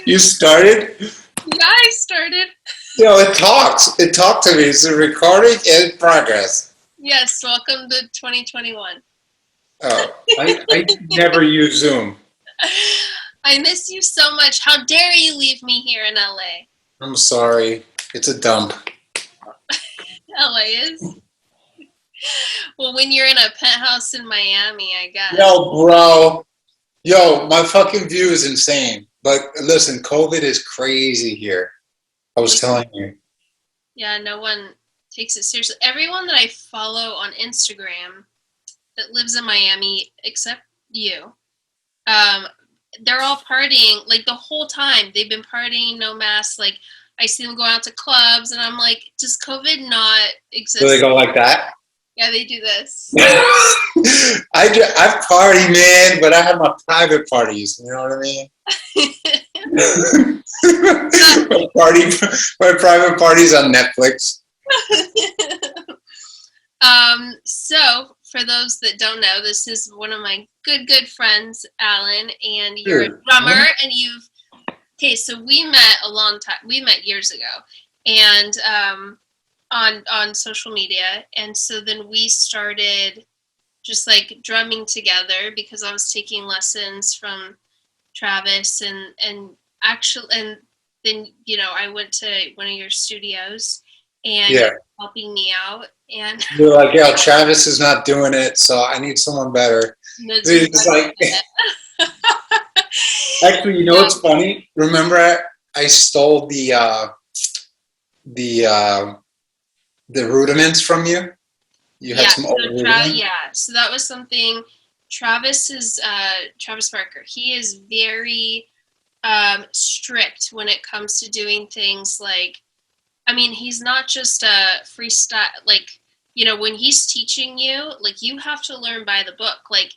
You started? Yeah, I started. It talks. It talked to me. It's a recording in progress. Yes, welcome to 2021. Oh, I never use Zoom. I miss you so much. How dare you leave me here in LA? I'm sorry. It's a dump. LA is? Well, when you're in a penthouse in Miami, I guess. Yo, bro. Yo, my fucking view is insane. But listen, COVID is crazy here. I was telling you. Yeah, no one takes it seriously. Everyone that I follow on Instagram that lives in Miami, except you, they're all partying like the whole time. They've been partying, no masks. Like I see them go out to clubs, and I'm like, does COVID not exist? Do they go like that? Yeah, they do this. I party, man, but I have my private parties. You know what I mean? my private parties on Netflix. So for those that don't know, this is one of my good friends, Allen, and you're a drummer, and so we met a long time. We met years ago, and on social media, and so then we started just like drumming together because I was taking lessons from Travis, and then I went to one of your studios, and you're helping me out, and you're like, yeah, Travis is not doing it, so I need someone better. It's like, actually, you know what's funny? Remember, I stole the rudiments from you. You had some old rudiments. So that was something. Travis Parker. He is very strict when it comes to doing things like. I mean, he's not just a freestyle. Like, when he's teaching you, like you have to learn by the book. Like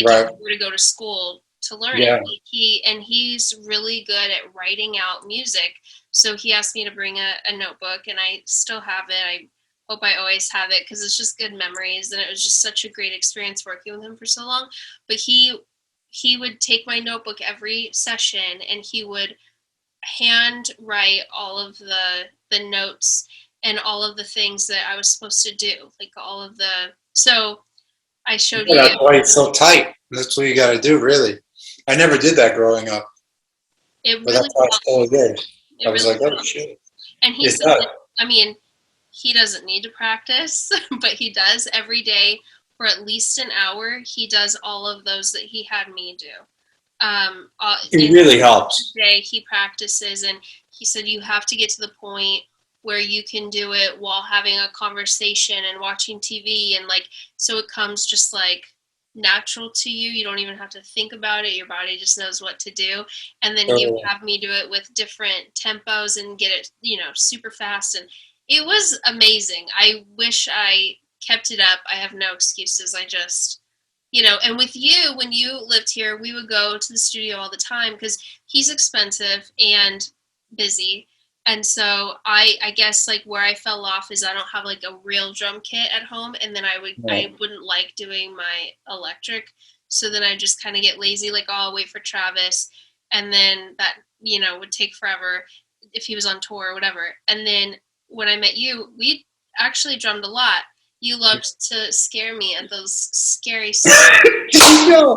right. If you were to go to school to learn it. He's really good at writing out music. So he asked me to bring a notebook, and I still have it. I hope I always have it because it's just good memories, and it was just such a great experience working with him for so long. But he would take my notebook every session, and he would hand write all of the notes and all of the things that I was supposed to do, like all of the. So I showed you. That's why it's so tight. That's what you got to do, really. I never did that growing up. But really that's why I still did. I was like, oh shit. And he said, I mean, he doesn't need to practice, but he does every day for at least an hour. He does all of those that he had me do. It really helps. Every day he practices, and he said you have to get to the point where you can do it while having a conversation and watching TV, and like so it comes just like natural to you. You don't even have to think about it. Your body just knows what to do. And then he would have me do it with different tempos and get it, super fast. And it was amazing. I wish I kept it up. I have no excuses. I just, and with you, when you lived here, we would go to the studio all the time because he's expensive and busy. And so I guess like where I fell off is I don't have like a real drum kit at home, and then I wouldn't like doing my electric, so then I just kind of get lazy, like I'll wait for Travis, and then that would take forever if he was on tour or whatever. And then when I met you, we actually drummed a lot. You loved to scare me at those scary Yeah,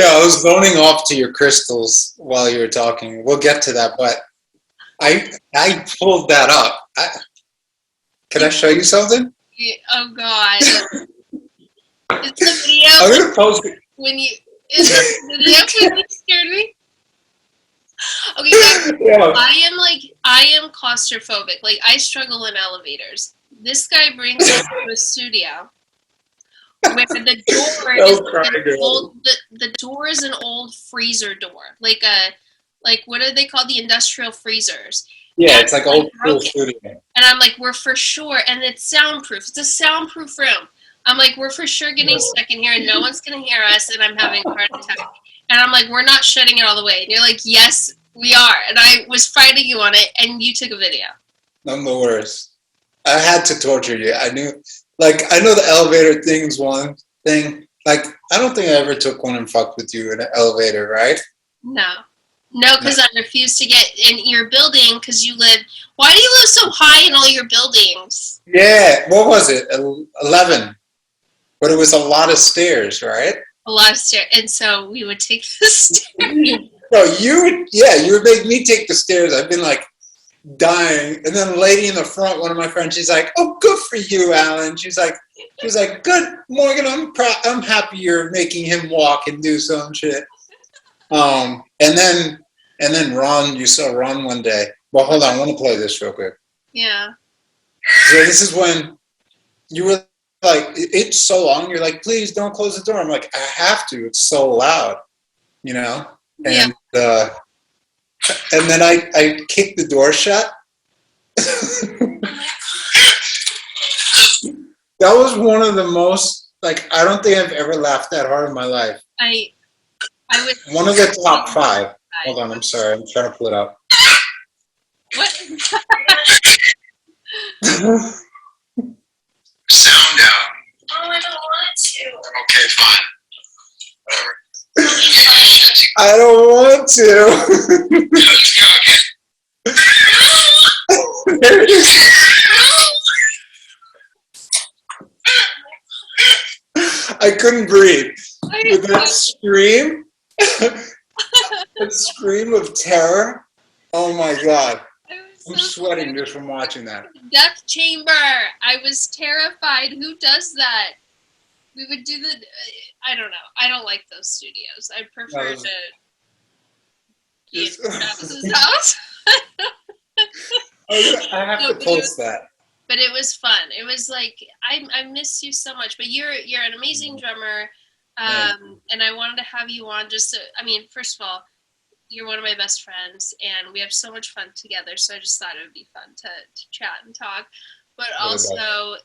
I was zoning off to your crystals while you were talking. We'll get to that, but I pulled that up. Can I show you something? Oh God! It's the video. I'm gonna post it. Is the video when you scared me? Okay, yeah. I am claustrophobic. Like I struggle in elevators. This guy brings us to a studio where the door is an old freezer door, like what are they called? The industrial freezers. Yeah, and it's like old school studio. And I'm like, we're for sure, and it's soundproof. It's a soundproof room. I'm like, we're for sure getting stuck in here, and no one's gonna hear us, and I'm having a heart attack. And I'm like, we're not shutting it all the way. And you're like, yes, we are. And I was fighting you on it, and you took a video. I'm the worst. I had to torture you. I know the elevator thing's one thing. Like, I don't think I ever took one and fucked with you in an elevator, right? No. No, because I refuse to get in your building because you live. Why do you live so high in all your buildings? Yeah, what was it? 11. But it was a lot of stairs, right? A lot of stairs, and so we would take the stairs. No, you would make me take the stairs. I've been like dying. And then the lady in the front, one of my friends, she's like, "Oh, good for you, Alan." She's like, "Good, Morgan. I'm happy you're making him walk and do some shit." And then Ron, you saw Ron one day. Well, hold on, I want to play this real quick. Yeah. So this is when you were like, it's so long. You're like, please don't close the door. I'm like, I have to. It's so loud, you know. And and then I kicked the door shut. That was one of the most, like, I don't think I've ever laughed that hard in my life. I was one of the top 5. Hold on, I'm sorry. I'm trying to pull it up. What? Sound out. Oh, I don't want to. Okay, fine. Whatever. I don't want to. Let's go again. There it is. I couldn't breathe. With that scream, that scream of terror. Oh my God. I'm sweating just from watching that. Death chamber. I was terrified. Who does that? We would do the. I don't know. I don't like those studios. I prefer to be in Travis's house. I have to post that. But it was fun. It was like I miss you so much. But you're an amazing drummer, and I wanted to have you on. Just to, I mean, first of all, you're one of my best friends, and we have so much fun together. So I just thought it would be fun to chat and talk. But also,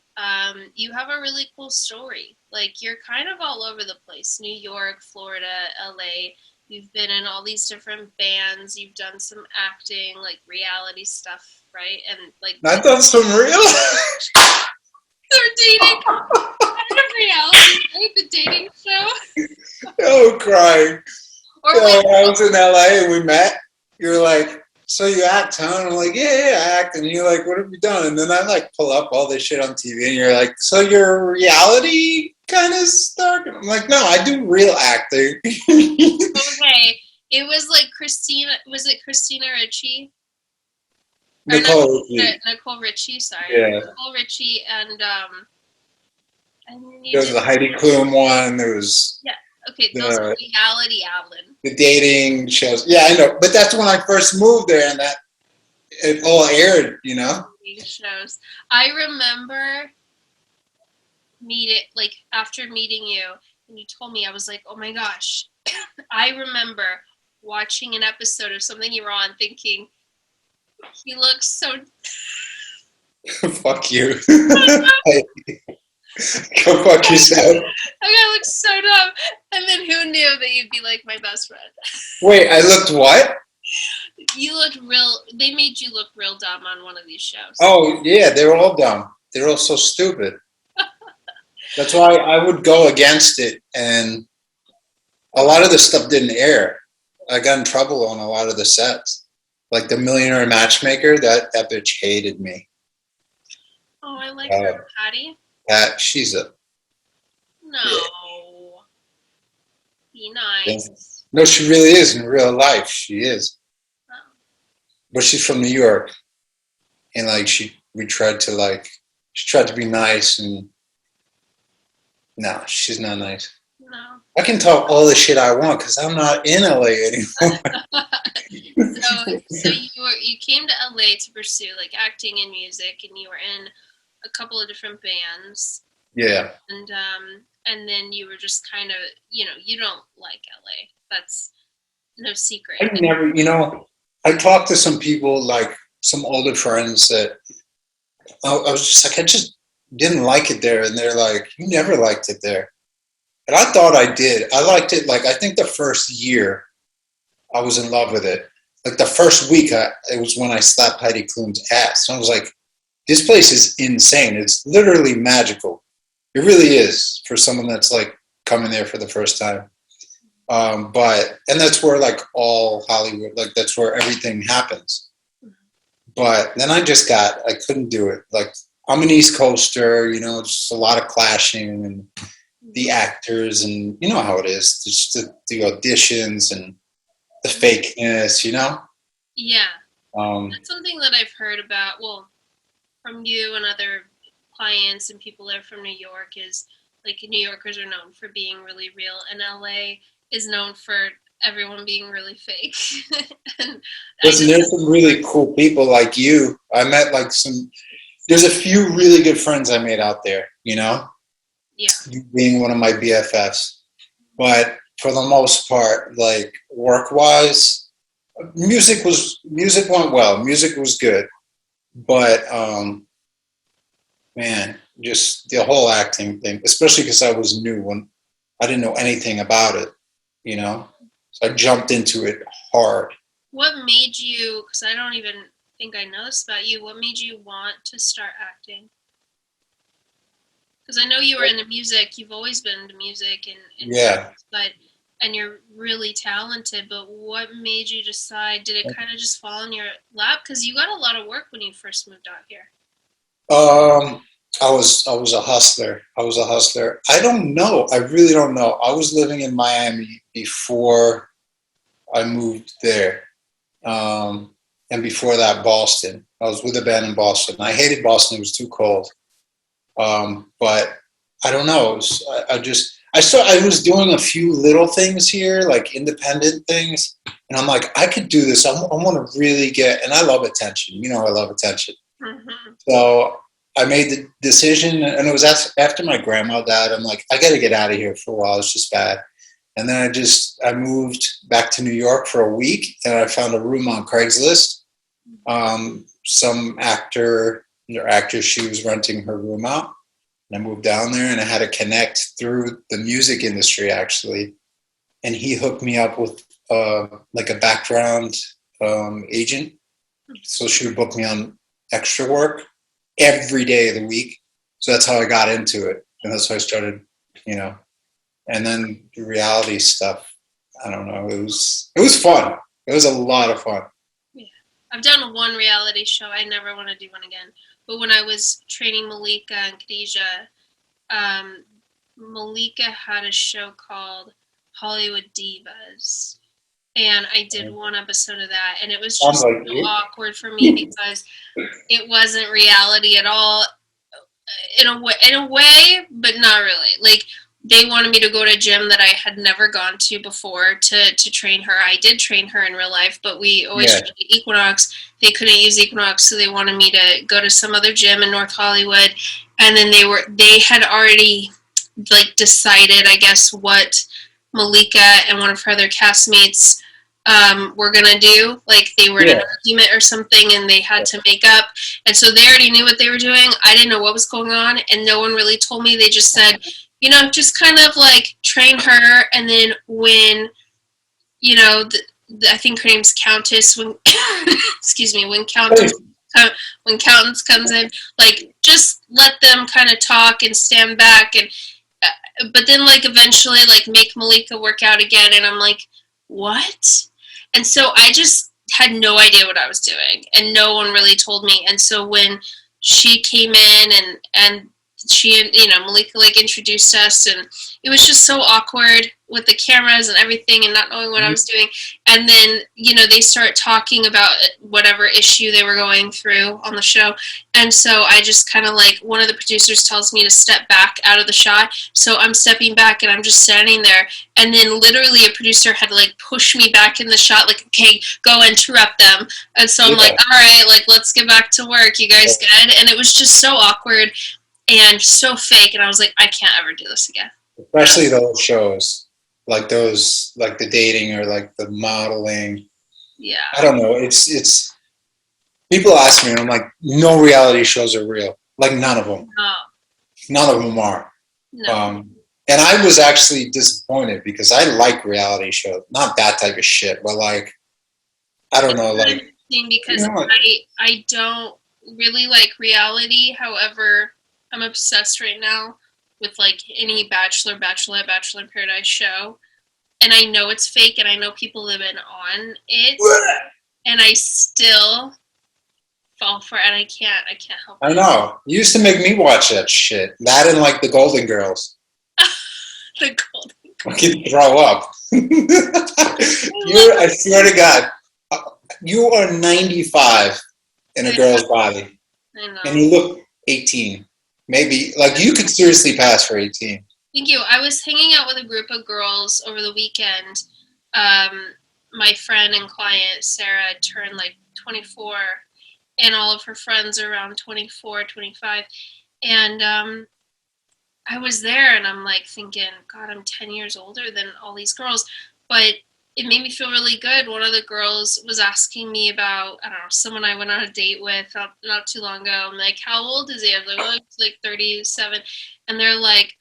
you have a really cool story. Like, you're kind of all over the place. New York, Florida, LA. You've been in all these different bands. You've done some acting, like reality stuff, right? And like I've done some real. They're dating. Reality, right? The dating show. Oh, crying. Or I was in LA and we met. You're like, so you act, huh? And I'm like, yeah, I act. And you're like, what have you done? And then I like pull up all this shit on TV and you're like, so you're reality kind of star? I'm like, no, I do real acting. Okay. It was like Christina, was it Christina Ricci? Nicole Richie. Nicole Richie, sorry. Yeah. Nicole Richie and there was the Heidi Klum one. There was okay, those are reality Allen. The dating shows. Yeah, I know. But that's when I first moved there and that it all aired, you know? Shows. I remember after meeting you and you told me, I was like, oh my gosh. I remember watching an episode of something you were on thinking, he looks so fuck you. Go fuck yourself. I look so dumb. And then who knew that you'd be like my best friend? Wait, I looked what? You looked they made you look real dumb on one of these shows. Oh, yeah, they're all dumb. They're all so stupid. That's why I would go against it. And a lot of the stuff didn't air. I got in trouble on a lot of the sets. Like the Millionaire Matchmaker, that bitch hated me. Oh, I like her. Patty? She's a... No. Yeah. Be nice. Yeah. No, she really is in real life. She is. Oh. But she's from New York. And like she tried to be nice and no, she's not nice. No. I can talk all the shit I want because I'm not in LA anymore. So you came to LA to pursue like acting and music, and you were in a couple of different bands. Yeah. And then you were just kind of, you don't like LA. That's no secret. I never, I talked to some people, like some older friends that I was just like, I just didn't like it there. And they're like, you never liked it there. And I thought I did. I liked it. Like, I think the first year I was in love with it. Like the first week, it was when I slapped Heidi Klum's ass. And I was like, this place is insane. It's literally magical. It really is for someone that's like coming there for the first time. And that's where like all Hollywood, like that's where everything happens. But then I couldn't do it. Like I'm an East Coaster, just a lot of clashing and the actors, and you know how it is, just the auditions and the fakeness. Yeah. Um, That's something that I've heard about, well, from you and other clients and people that are from New York is like New Yorkers are known for being really real, and LA is known for everyone being really fake. And I Listen, know, there's some really cool people like you. I met like there's a few really good friends I made out there, yeah, you being one of my BFFs. But for the most part, like work wise, music went well. Music was good. But man, just the whole acting thing, especially because I was new when I didn't know anything about it, you know? So I jumped into it hard. what made you, because I don't even think I know this about you, what made you want to start acting? Because I know you were into music, you've always been into music and Yeah. but and you're really talented, but what made you decide, did it kind of just fall in your lap? Because you got a lot of work when you first moved out here. Um, I was a hustler. I was a hustler. I don't know. I really don't know. I was living in Miami before I moved there. And before that, Boston. I was with a band in Boston. I hated Boston. It was too cold. But I don't know. I was doing a few little things here, like independent things. And I'm like, I could do this. I want to really and I love attention. I love attention. Mm-hmm. So I made the decision, and it was after my grandma died. I'm like, I got to get out of here for a while. It's just bad. And then I moved back to New York for a week, and I found a room on Craigslist. Some actor or actress, she was renting her room out. And I moved down there, and I had to connect through the music industry actually. And he hooked me up with like a background agent, so she would book me on extra work every day of the week. So that's how I got into it, and that's how I started, you know. And then the reality stuff, I don't know. It was fun. It was a lot of fun. Yeah. I've done one reality show. I never want to do one again. But when I was training Malika and Khadijah, Malika had a show called Hollywood Divas. And I did one episode of that, and it was Sounds just like so you. awkward for me because it wasn't reality at all in a way, but not really. Like they wanted me to go to a gym that I had never gone to before to train her. I did train her in real life, but we always Yeah. trained at Equinox. They couldn't use Equinox, so they wanted me to go to some other gym in North Hollywood. And then they had already like decided, I guess, what Malika and one of her other castmates were gonna do. Like they were in an Yeah. argument or something, and they had to make up. And so they already knew what they were doing. I didn't know what was going on, and no one really told me. They just said, just kind of like train her, and then when I think her name's Countess. When excuse me, when Countess comes in, like just let them kind of talk and stand back, and but then like eventually like make Malika work out again, and I'm like, what? And so I just had no idea what I was doing, and no one really told me. And so when she came in and she, Malika like introduced us, and it was just so awkward with the cameras and everything, and not knowing what I was doing. And then they start talking about whatever issue they were going through on the show, and so I just kind of like, one of the producers tells me to step back out of the shot, so I'm stepping back and I'm just standing there, and then literally a producer had to like push me back in the shot, like, okay, go interrupt them. And so I'm like, all right, like let's get back to work, you guys good? And it was just so awkward and so fake, and I was like, I can't ever do this again. Especially those shows, like the dating or like the modeling. Yeah. I don't know. It's people ask me, and I'm like, no reality shows are real. Like none of them. No. None of them are. No. And I was actually disappointed because I like reality shows, not that type of shit, but like, I don't know, like, because I don't really like reality. However, I'm obsessed right now with like any Bachelor, Bachelorette, Bachelor in Paradise show. and I know it's fake, and I know people have been on it, and I still fall for it, and I can't help I it. know. You used to make me watch that shit. That and like the Golden Girls. The golden. I can throw up. I love I swear to God, you are 95 in a it. girl's body, I and know. you look 18. Maybe like you could seriously pass for 18. Thank you. I was hanging out with a group of girls over the weekend. Um, my friend and client Sarah turned like 24, and all of her friends are around 24, 25. And I was there, and I'm like thinking, God, I'm 10 years older than all these girls. But it made me feel really good. One of the girls was asking me about, I don't know, someone I went on a date with not too long ago. I'm like, how old is he? I was like, well, he's like 37. And they're like,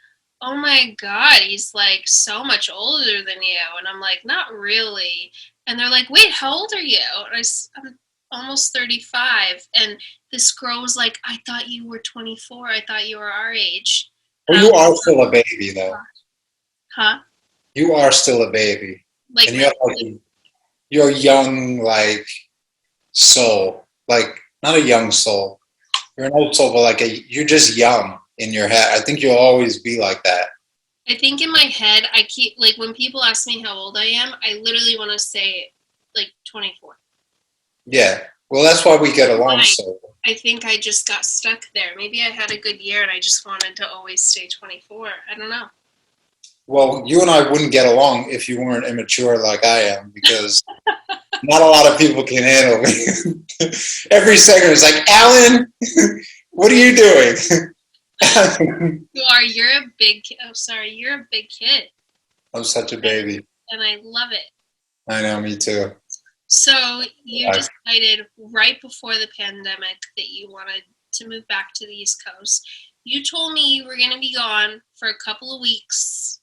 oh my God, he's like so much older than you. And I'm like, not really. And they're like, wait, how old are you? And I'm almost 35. And this girl was like, I thought you were 24. I thought you were our age. Well, And I you was are still a baby, though. like, huh? You are still a baby, Like and you have like your young like soul, like not a young soul. You're an old soul, but like you're just young in your head. I think you'll always be like that. I think in my head, I keep like when people ask me how old I am, I literally want to say like 24. Yeah. Well, that's why we get along I, so. I think I just got stuck there. Maybe I had a good year and I just wanted to always stay 24. I don't know. Well, you and I wouldn't get along if you weren't immature like I am, because not a lot of people can handle me. Every second it's like, Alan, what are you doing? You are. You're a big. Oh, sorry. You're a big kid, I'm such a and, baby. and I love it. I know, me too. So you I, decided right before the pandemic that you wanted to move back to the East Coast. You told me you were going to be gone for a couple of weeks,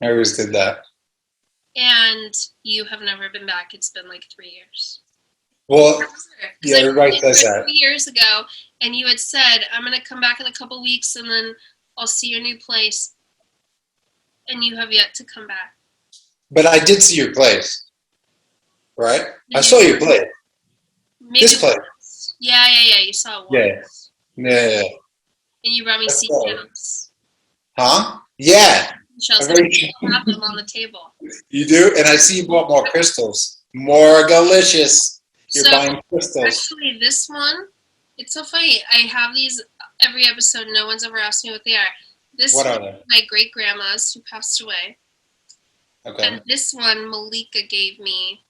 I always did that. and you have never been back. It's been like 3 years. Well, Because yeah, I met everybody you says here that. 3 years ago, and you had said, I'm going to come back in a couple weeks, and then I'll see your new place, and you have yet to come back. But I did see your place, right? I Did you? saw your place. Maybe This place. once. Yeah. You saw it Yeah. once. Yeah. And you brought me That's all. seashells. Huh? Yeah. Seashells, I'm and I very, still have them on the table. you do? And I see you bought more crystals. More delicious. You're So buying crystals. actually, this one, it's so funny. I have these every episode. No one's ever asked me what they are. This What one, are they? my great grandma's who passed away, Okay. and this one Malika gave me.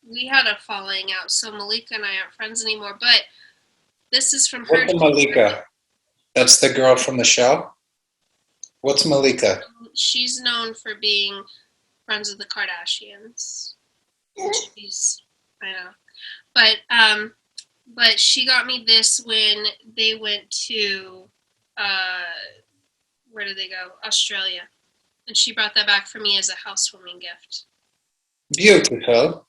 We had a falling out, so Malika and I aren't friends anymore. But this is from her. What's a Malika? That's the girl from the show? What's Malika? She's known for being friends with the Kardashians. She's, I know, but she got me this when they went to, where did they go? Australia, and she brought that back for me as a housewarming gift. Beautiful.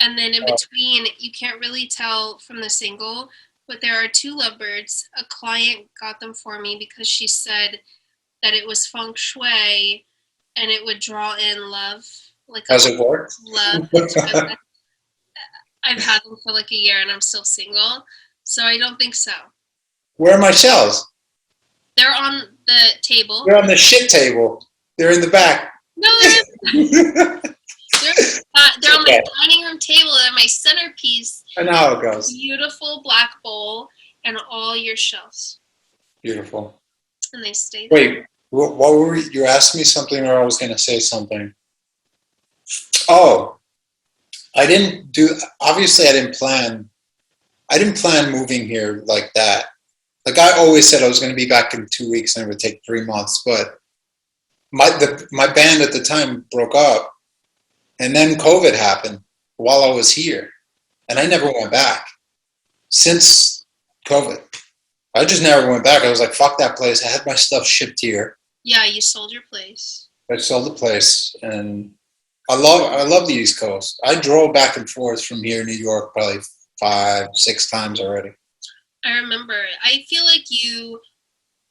And then in Oh, between, you can't really tell from the single, but there are two lovebirds. A client got them for me because she said that it was feng shui and it would draw in love, like a how's it work? love. I've had them for like a year and I'm still single, so I don't think so. Where are my shells? They're on the table. They're on the shit table. They're in the back. No, they're on my Okay. dining room table and my centerpiece. I know how it goes. Beautiful black bowl and all your shells, Beautiful. and they stay there. Wait, what were you asking me something, or I was going to say something? Oh, I didn't do. Obviously, I didn't plan. I didn't plan moving here like that. Like I always said, I was going to be back in 2 weeks, and it would take 3 months. But my band at the time broke up, and then COVID happened while I was here, and I never went back since COVID. I just never went back. I was like, fuck that place. I had my stuff shipped here. Yeah, you sold your place. I sold the place, and I love the East Coast. I drove back and forth from here to New York probably 5, 6 times already. I remember. I feel like you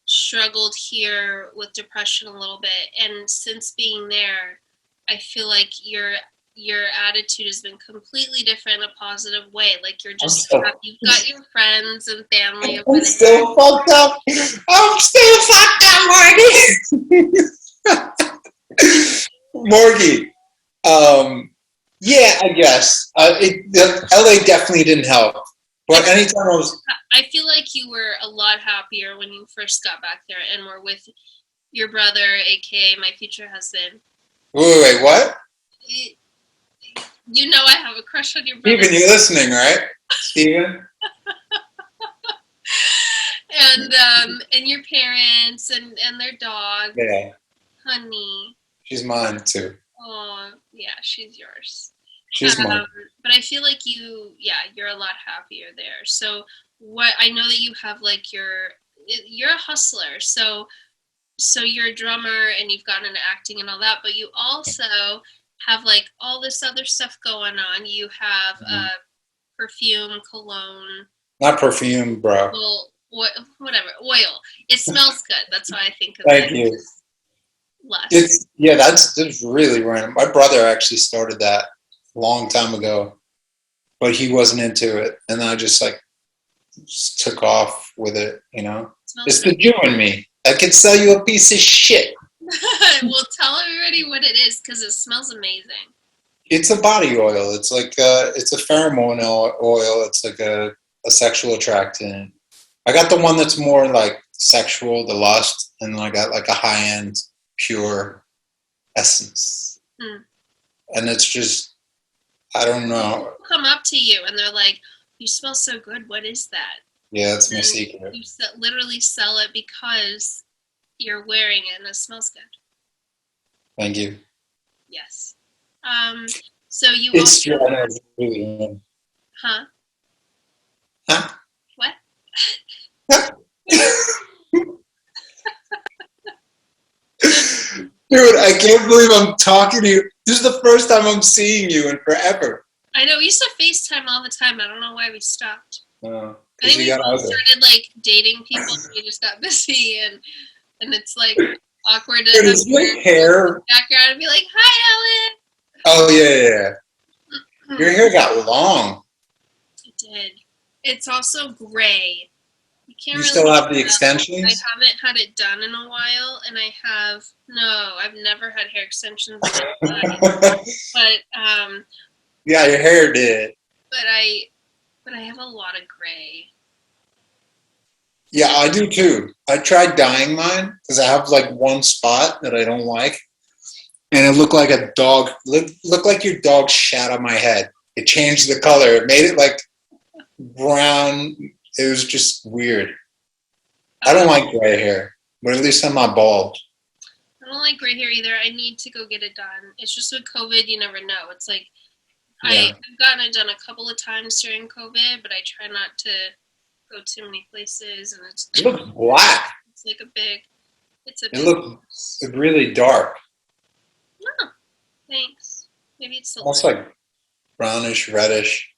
struggled here with depression a little bit, and since being there, I feel like your attitude has been completely different in a positive way. Like you're I'm just still, happy. You've got your friends and family over I'm there. still fucked up. I'm still fucked up, Morgie. Yeah, I guess. The LA definitely didn't help. I But anytime I was, I feel like you were a lot happier when you first got back there and were with your brother, aka my future husband. wait, what? You know I have a crush on your brother. Steven, you're listening, right? Steven? And your parents and their dog, Yeah, honey. she's mine too. Oh yeah, she's yours. She's mine. But I feel like you're a lot happier there. So what I know that you have like you're a hustler. So you're a drummer and you've gotten into acting and all that, but you also have like all this other stuff going on. You have perfume, cologne, Not perfume, bro. whatever, oil. It smells good. That's why I think of Thank it. you. Lust. That's really random. My brother actually started that a long time ago, but he wasn't into it, and I just took off with it. It's the Jew in me. I could sell you a piece of shit. Well, tell everybody what it is because it smells amazing. It's a body oil. It's a pheromone oil. It's like a sexual attractant. I got the one that's more like sexual, the lust, and I got like a high end pure essence. And it's just, I don't know. People come up to you and they're like, "You smell so good. What is that?" Yeah, that's my secret. You literally sell it because you're wearing it and it smells good. Thank you. Yes. So you It's also, true. I know it's really. huh? Huh? What? Dude, I can't believe I'm talking to you. This is the first time I'm seeing you in forever. I know we used to FaceTime all the time. I don't know why we stopped. I think You we got both other. started like dating people and we just got busy and it's like awkward to Dude, have is your hair? background and be like, "Hi, Oh yeah. Ellen." Your hair got long. It did. It's also gray. You can't You really still have the tell. I extensions? haven't had it done in a while, and I've never had hair extensions in my life. But Yeah, your hair did. but I have a lot of gray. Yeah, I do too. I tried dyeing mine because I have like one spot that I don't like, and it looked like a dog. Looked like your dog shat on my head. It changed the color. It made it like brown. It was just weird. I don't like gray hair, but at least I'm not bald. I don't like gray hair either. I need to go get it done. It's just with COVID, you never know. It's like Yeah. I've gotten it done a couple of times during COVID, but I try not to go too many places, and It looks black. it's like a big. It's a It big. looks really dark, Oh, thanks. Maybe it's the almost light. like brownish, reddish.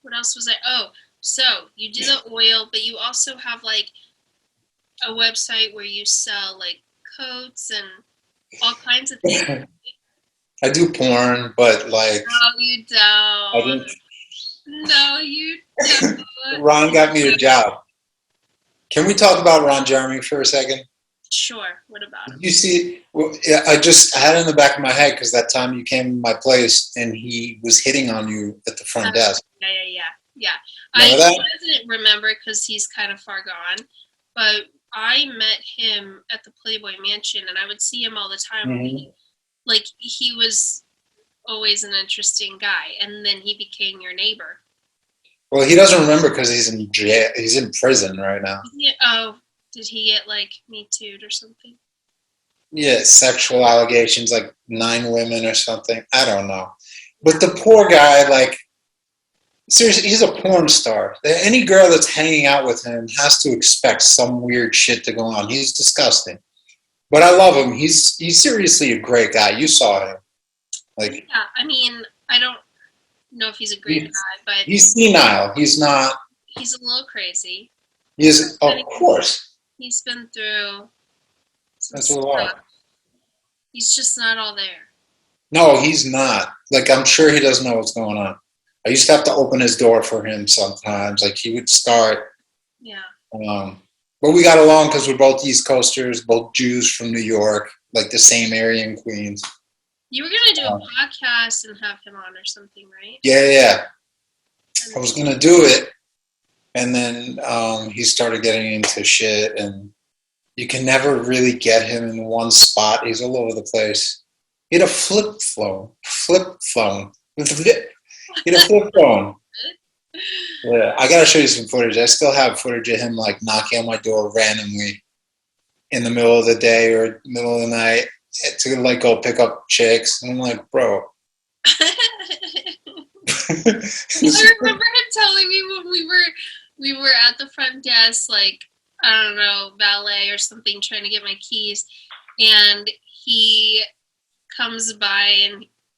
What else was I? Oh, so you do the oil, but you also have like a website where you sell like coats and all kinds of things. I do porn, but like No, you I don't. didn't. No, you don't. Ron got me a job. Can we talk about Ron Jeremy for a second? Sure. What about him? You see, well, yeah, I had it in the back of my head because that time you came to my place and he was hitting on you at the front desk. Yeah. Remember I that? doesn't remember because he's kind of far gone, but I met him at the Playboy Mansion, and I would see him all the time. Mhm. Like he was always an interesting guy, and then he became your neighbor. Well, he doesn't remember because he's in jail. He's in prison right now. Oh, did he get like Me Too'd or something? Yeah, sexual allegations, like 9 women or something. I don't know. But the poor guy, like, seriously, he's a porn star. Any girl that's hanging out with him has to expect some weird shit to go on. He's disgusting. But I love him. He's seriously a great guy. You saw him. Like, Yeah, I mean, I don't know if he's a great guy, but he's senile. He's not. he's a little crazy. He is, of course. He's been through some That's a lot. stuff. He's just not all there. No, he's not. Like, I'm sure he doesn't know what's going on. I used to have to open his door for him sometimes. Like, he would start. Yeah. Um, but we got along because we're both East Coasters, both Jews from New York, like the same area in Queens. You were gonna do a Um, podcast and have him on or something, right? yeah, yeah. I And was gonna do it, and then he started getting into shit, and you can never really get him in one spot. He's all over the place. He had a flip phone. He had a flip phone. Yeah, I gotta show you some footage. I still have footage of him like knocking on my door randomly in the middle of the day or middle of the night to like go pick up chicks. And I'm like, bro. I remember him telling me when we were at the front desk, like, I don't know, valet or something, trying to get my keys, and he comes by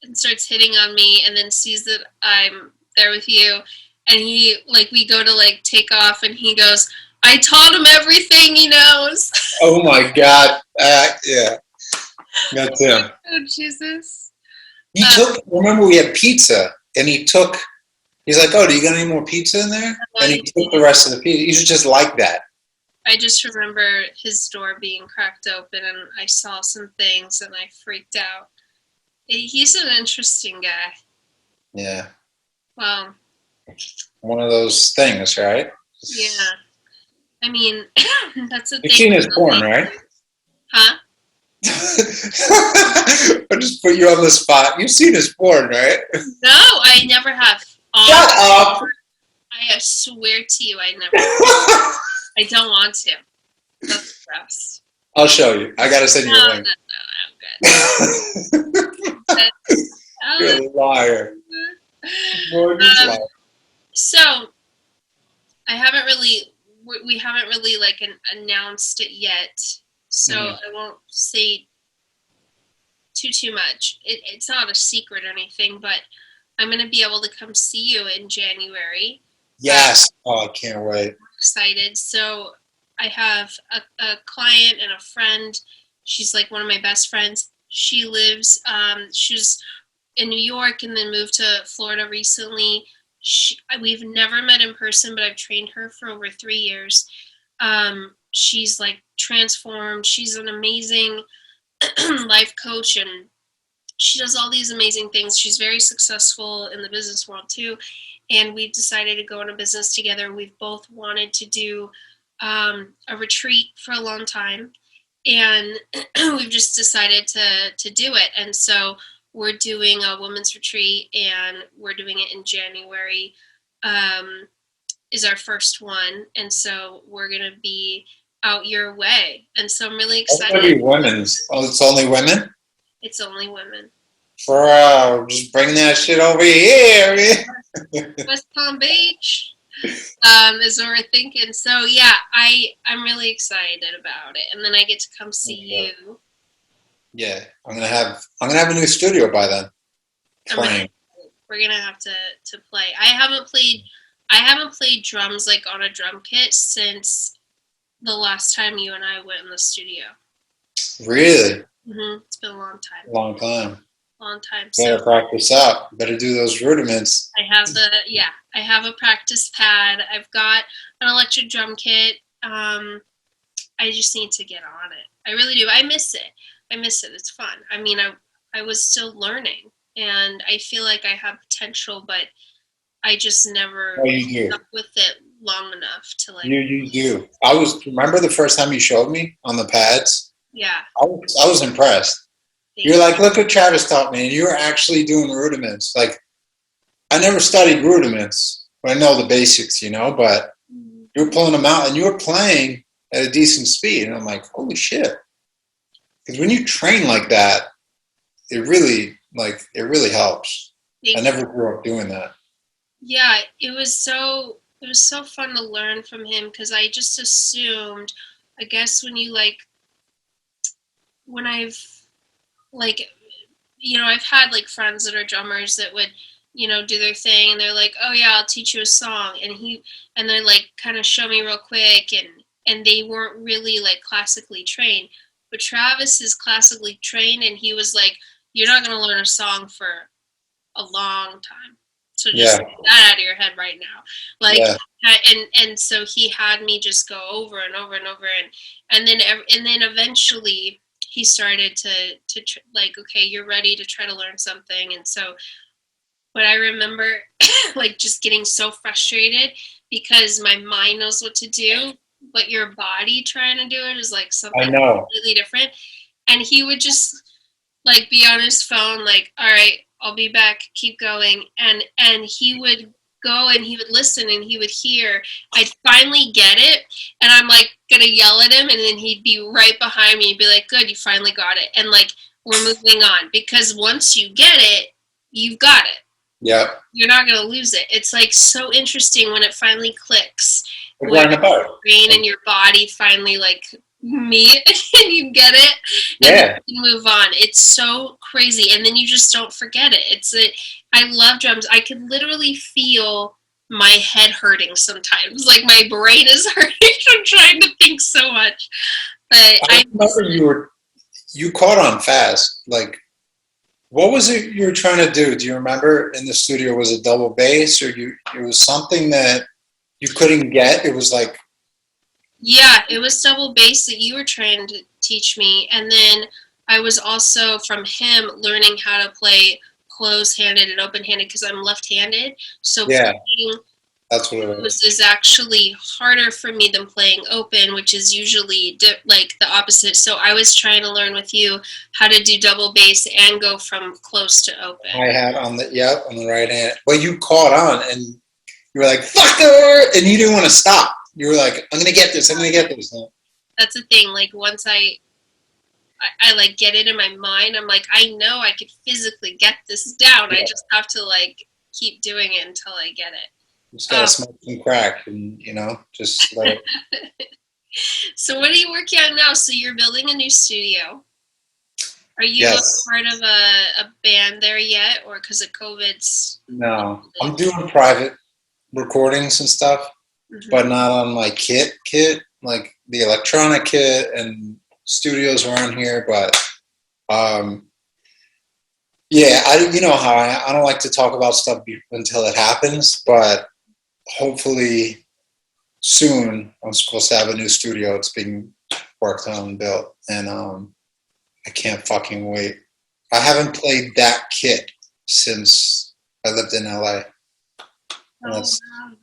and starts hitting on me, and then sees that I'm there with you, and he like we go to like take off, and he goes, "I taught him everything he knows." Oh my god. Yeah, that's him. Oh Jesus! He took. Remember, we had pizza, and he took. He's like, "Oh, do you got any more pizza in there?" And he took the rest of the pizza. He's just like that. I just remember his door being cracked open, and I saw some things, and I freaked out. He's an interesting guy. Yeah, Well, one of those things, right? yeah. I mean, that's the You've thing. seen his porn, right? Huh? I just put you on the spot. You've seen his porn, right? No, I never have. Shut up! I swear to you, I never. I don't want to. That's gross. I'll show you. I gotta send you a No, link. I'm good. You're a liar. Um, so I haven't really, we haven't really like announced it yet. So I won't say too much. It's not a secret or anything, but I'm going to be able to come see you in January. Yes. Oh, I can't wait. I'm excited. So I have a client and a friend. She's like one of my best friends. She lives, she's in New York and then moved to Florida recently. We've never met in person, but I've trained her for over 3 years. She's like transformed. She's an amazing life coach, and she does all these amazing things. She's very successful in the business world too, and we've decided to go on a business together. We've both wanted to do a retreat for a long time, and we've just decided to do it. And so we're doing a women's retreat, and we're doing it in January. Is our first one, and so we're gonna be out your way, and so I'm really It's gonna excited. be women's. Oh, it's only women? It's only women. Just bring that shit over here. West Palm Beach is what we're thinking. So yeah, I'm really excited about it, and then I get to come see you. Yeah, I'm gonna have a new studio by then. We're gonna have to play. I haven't played drums like on a drum kit since the last time you and I went in the studio. Really? It's been a long time. Long time. Long time. Better practice up. Better do those rudiments. I have a practice pad. I've got an electric drum kit. I just need to get on it. I really do. I miss it. It's fun. I mean, I was still learning, and I feel like I have potential, but I just never stuck with it long enough to like. You do. Remember the first time you showed me on the pads? Yeah. I was impressed. You're like, look what Travis taught me, and you were actually doing rudiments. Like, I never studied rudiments, but I know the basics, but you were pulling them out, and you were playing at a decent speed. And I'm like, holy shit. Because when you train like that, it really helps. I never grew up doing that. Yeah, it was so fun to learn from him, because I just assumed, I guess when I've like, I've had like friends that are drummers that would, do their thing, and they're like, oh yeah, I'll teach you a song, and they're like kind of show me real quick, and they weren't really like classically trained. But Travis is classically trained, and he was like, "You're not going to learn a song for a long time. So just Yeah. get that out of your head right now." Like, Yeah. and so he had me just go over and over and over, and then eventually he started to like, okay, you're ready to try to learn something. And so, but I remember like just getting so frustrated because my mind knows what to do, but your body trying to do it is like I something know. completely different. And he would just like be on his phone, like, all right, I'll be back, keep going. And he would go and he would listen and he would hear. I'd finally get it, and I'm like gonna yell at him, and then he'd be right behind me and be like, good, you finally got it. And like, we're moving on, because once you get it, you've got it. Yeah. You're not gonna lose it. It's like so interesting when it finally clicks, We're where going about your brain and your body finally like meet and you get it, and then Yeah. you move on. It's so crazy, and then you just don't forget it. I love drums. I can literally feel my head hurting sometimes. Like my brain is hurting from trying to think so much. But I remember you caught on fast. Like, what was it you were trying to do? Do you remember in the studio? Was it double bass, or it was something that you couldn't get? It was like, yeah, it was double bass that you were trying to teach me, and then I was also from him learning how to play close-handed and open-handed because I'm left-handed. So yeah, playing that's what it close was. is actually harder for me than playing open, which is usually like the opposite. So I was trying to learn with you how to do double bass and go from close to I open. had on the right hand. But you caught on, and you were like, "Fucker!" and you didn't want to stop. You were like, "I'm gonna get this. I'm gonna get this." That's the thing. Like once I like get it in my mind, I'm like, I know I could physically get this down. I Yeah, just have to like keep doing it until I get it. you just gotta Oh, smoke some crack, and just let it. so what are you working on now? So you're building a new studio. Are you a Yes. part of a band there yet, or because of COVID's? No, I'm doing private recordings and stuff, but Mm-hmm. not on my kit, like the electronic kit and studios around here. But um, yeah, you know how I don't like to talk about stuff until it happens, but hopefully soon I'm supposed to have a new studio. It's being worked on and built, and I can't fucking wait. I haven't played that kit since I lived in LA, and Oh that's wow.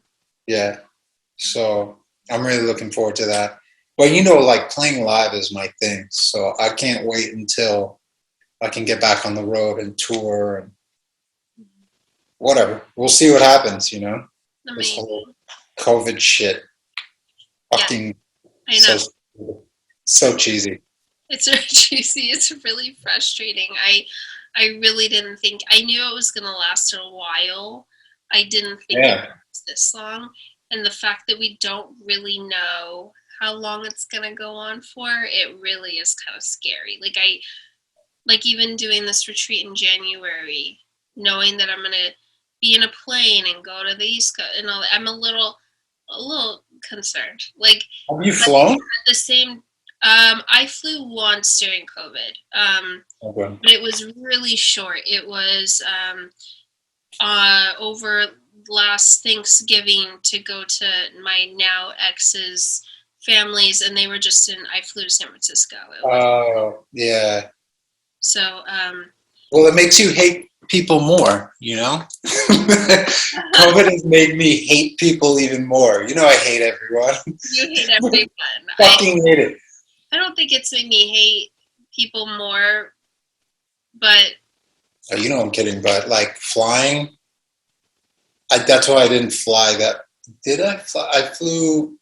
yeah. So I'm really looking forward to that. But like playing live is my thing. So I can't wait until I can get back on the road and tour and whatever. We'll see what happens. This whole Amazing. COVID shit. Yeah, Fucking I so know. so cheesy. It's very juicy. It's really frustrating. I really didn't think, I knew it was gonna last a while. I didn't think it Yeah. was this long. And the fact that we don't really know how long it's gonna go on for, it really is kind of scary. Like even doing this retreat in January, knowing that I'm gonna be in a plane and go to the East Coast and all that, I'm a little concerned. Like, Have you but flown? at the same, I flew once during COVID, Okay. but it was really short. It was over last Thanksgiving to go to my now ex's families, and they were just in. I flew to San Francisco. It was Oh, yeah. so. Well, it makes you hate people more. COVID has made me hate people even more. I hate everyone. You hate everyone. I Fucking hate it. I don't think it's made me hate people more, but Oh, I'm kidding, but like flying, that's why I didn't fly. That did I fly? I flew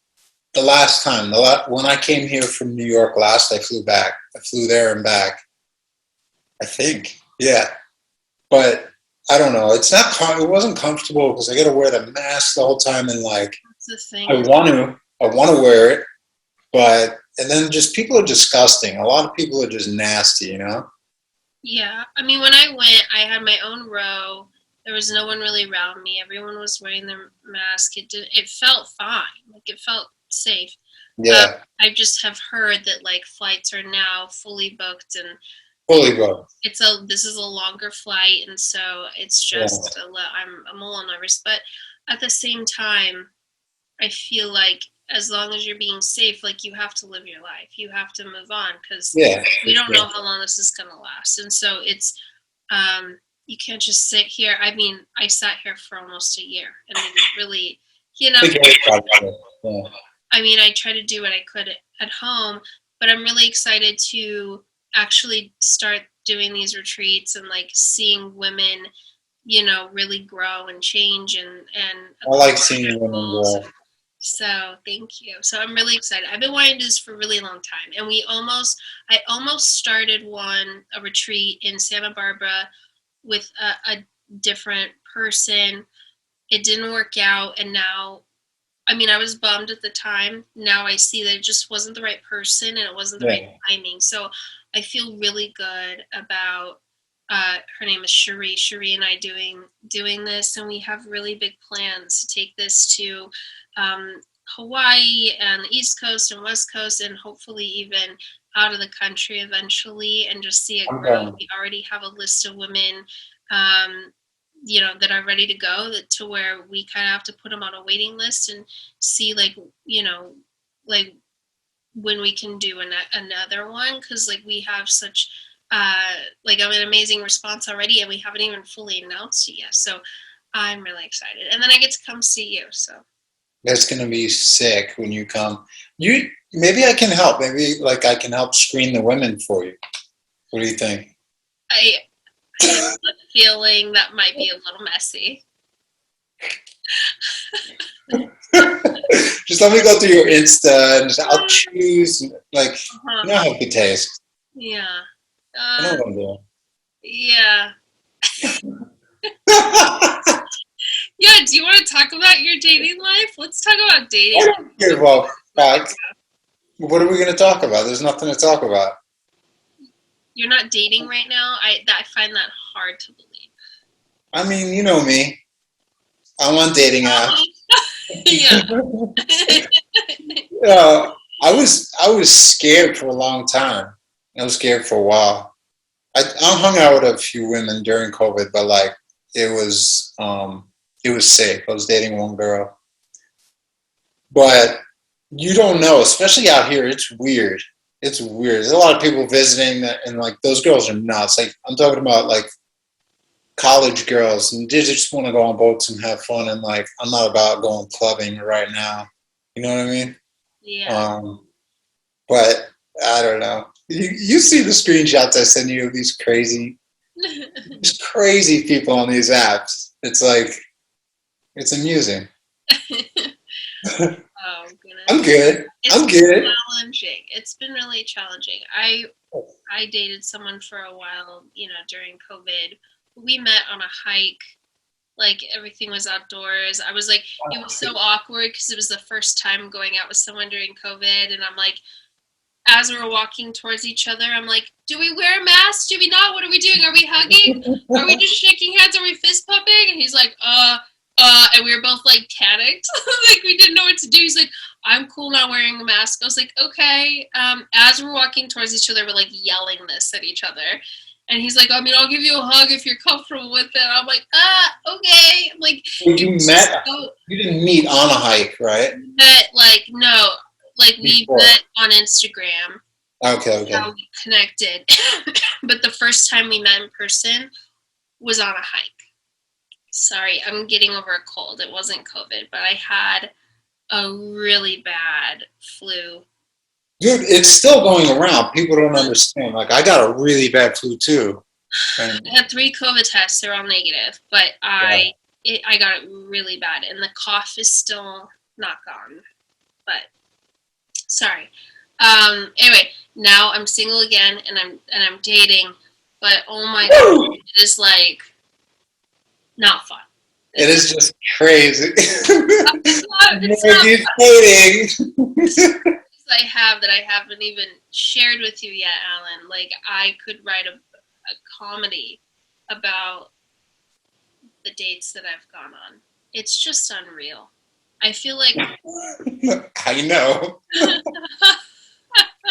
the last time. When I came here from New York last, I flew back. I flew there and back. I think, yeah, but I don't know. It's not. It wasn't comfortable because I got to wear the mask the whole time, and like that's the I thing. want to, I want to wear it, but and then just people are disgusting. A lot of people are just nasty. Yeah, I mean, when I went, I had my own row. There was no one really around me. Everyone was wearing their mask. It felt fine. Like it felt safe. Yeah, I just have heard that like flights are now fully booked, and fully booked. this is a longer flight, and so it's Yeah, just I'm a little nervous, but at the same time, I feel like as long as you're being safe, like you have to live your life, you have to move on because yeah, for we don't sure. know how long this is gonna last, and so it's you can't just sit here. I mean, I sat here for almost a year and didn't really, you know, I think everybody should. Yeah. I mean, I tried to do what I could at home, but I'm really excited to actually start doing these retreats and like seeing women, really grow and change and I like accomplish seeing their women goals. grow. So thank you. So I'm really excited. I've been wanting to do this for a really long time, and I almost started a retreat in Santa Barbara with a different person. It didn't work out, and now, I mean, I was bummed at the time. Now I see that it just wasn't the right person and it wasn't the right Yeah. timing. So I feel really good about her name is Cherie. Cherie and I doing this, and we have really big plans to take this to Hawaii and the East Coast and West Coast, and hopefully even out of the country eventually, and just see it I'm grow. done. We already have a list of women um, that are ready to go, that to where we kind of have to put them on a waiting list and see like when we can do another one, because like we have such like an amazing response already, and we haven't even fully announced it yet, so I'm really excited, and then I get to come see you. So That's gonna be sick when you come. You maybe I can help. Maybe like I can help screen the women for you. What do you think? I have a feeling that might be a little messy. Just let me go through your Insta and I'll choose like Uh-huh. you know I have good taste. Yeah. I know uh, what I'm doing. yeah. Yeah, do you want to talk about your dating life? Let's talk about I dating. don't give a fuck. What are we gonna talk about? There's nothing to talk about. You're not dating right now. I find that hard to believe. I mean, you know me. I'm on dating apps. Yeah. I was scared for a long time. I was scared for a while. I hung out with a few women during COVID, but like it was safe. I was dating one girl, but you don't know, especially out here. It's weird. It's weird. There's a lot of people visiting, and like those girls are nuts. Like I'm talking about like college girls, and they just want to go on boats and have fun. And like I'm not about going clubbing right now. You know what I mean? Yeah. Um, but I don't know. You see the screenshots I send you of these crazy people on these apps. It's like it's amusing. Oh I'm goodness. good. It's I'm been good. challenging. It's been really challenging. I dated someone for a while, during COVID. We met on a hike. Like everything was outdoors. I was like, it was so awkward because it was the first time going out with someone during COVID, and I'm like, as we're walking towards each other, I'm like, do we wear masks? Do we not? What are we doing? Are we hugging? Are we just shaking hands? Are we fist pumping? And he's like, and we were both like panicked. Like we didn't know what to do. He's like, I'm cool not wearing a mask. I was like, okay. As we're walking towards each other, we're like yelling this at each other. And he's like, I mean, I'll give you a hug if you're comfortable with it. I'm like, okay. I'm like, Well, it you was just met. so, You didn't meet on a hike, right? met, like, no, like we Before. met on Instagram. Okay. How Okay. we connected. But the first time we met in person was on a hike. Sorry, I'm getting over a cold. It wasn't COVID, but I had a really bad flu. Dude, it's still going around. People don't understand. Like I got a really bad flu too. And I had 3 COVID tests. They're all negative, but yeah. I got it really bad, and the cough is still not gone. But sorry. Anyway, now I'm single again, and I'm dating, but oh my god, Woo! it is like not fun. It It's is just crazy. it's not it's not Mortgage dating. I have that I haven't even shared with you yet, Alan. Like I could write a comedy about the dates that I've gone on. It's just unreal. I feel like I know.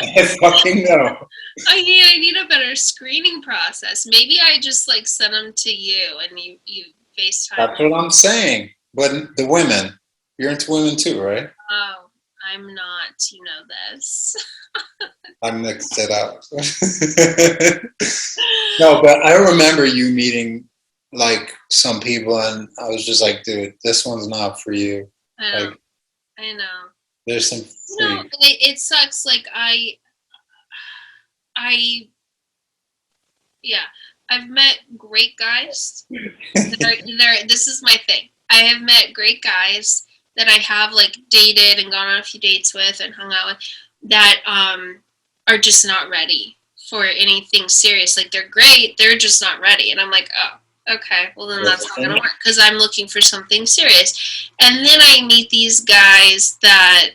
I fucking know. I need a better screening process. Maybe I just like send them to you and you FaceTime. That's what I'm saying. But the women, you're into women too, right? Oh, I'm not. You know this. I mixed it up. No, but I remember you meeting like some people, and I was just like, dude, this one's not for you. I know. Like, I know. there's some You know, freak. it sucks. Like I, yeah, I've met great guys. This is my thing. I have met great guys that I have like dated and gone on a few dates with and hung out with that are just not ready for anything serious. Like they're great, they're just not ready. And I'm like, oh, okay, well then that's not gonna work because I'm looking for something serious. And then I meet these guys that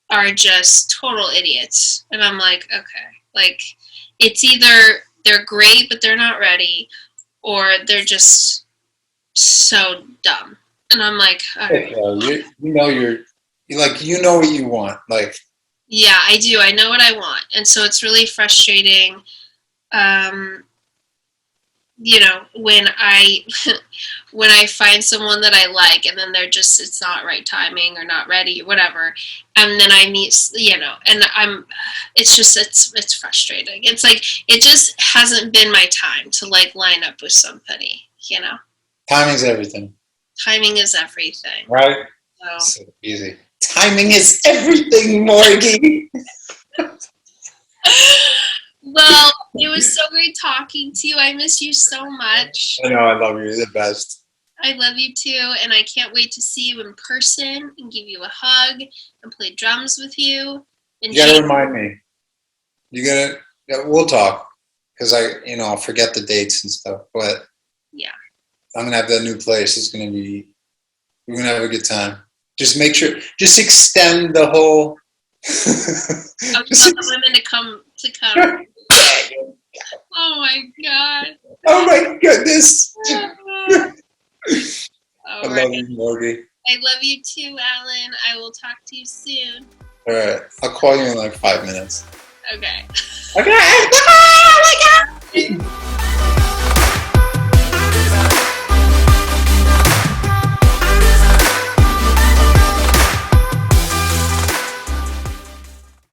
are just total idiots, and I'm like, okay, like it's either they're great but they're not ready, or they're just so dumb. And I'm like, all right. You know you like you know what you want. Like Yeah, I do. I know what I want. And so it's really frustrating, um, when I when I find someone that I like and then they're just it's not right timing or not ready or whatever. And then I meet, and it's frustrating. It's like it just hasn't been my time to like line up with somebody. timing's everything, Timing is everything. right? So So easy. Timing is everything, Morgie. well, it was so great talking to you. I miss you so much. I know I love you. You're the best. I love you too, and I can't wait to see you in person and give you a hug and play drums with you. And You gotta remind me. You gotta. Yeah, we'll talk because I'll forget the dates and stuff. But yeah, I'm gonna have that new place. It's gonna be. We're gonna have a good time. Just make sure. Just extend the whole. I just want the women to come. Oh my god. Oh my goodness. All I right. love you, Morgie. I love you too, Alan. I will talk to you soon. All right. I'll call you in like 5 minutes. Okay. Okay. Oh my God.